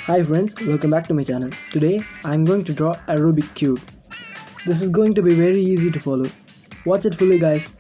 Hi friends, welcome back to my channel. Today I am going to draw a Rubik cube. This is going to be very easy to follow. Watch it fully guys.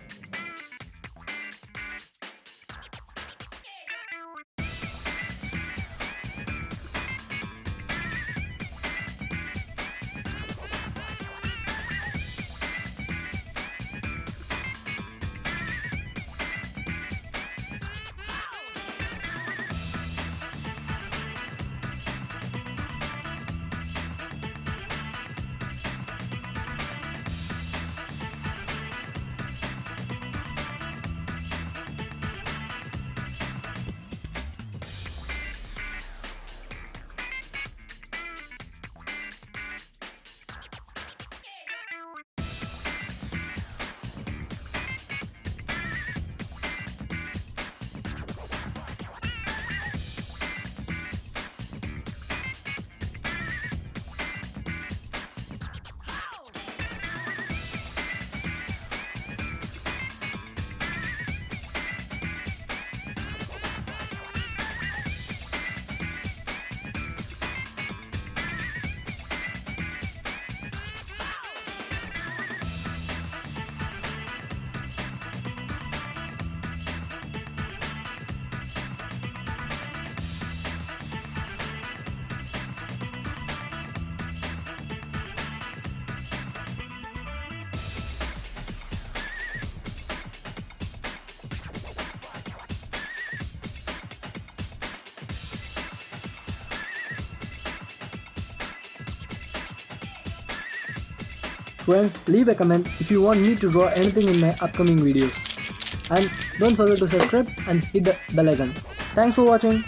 Friends, leave a comment if you want me to draw anything in my upcoming videos. And don't forget to subscribe and hit the bell icon. Thanks for watching.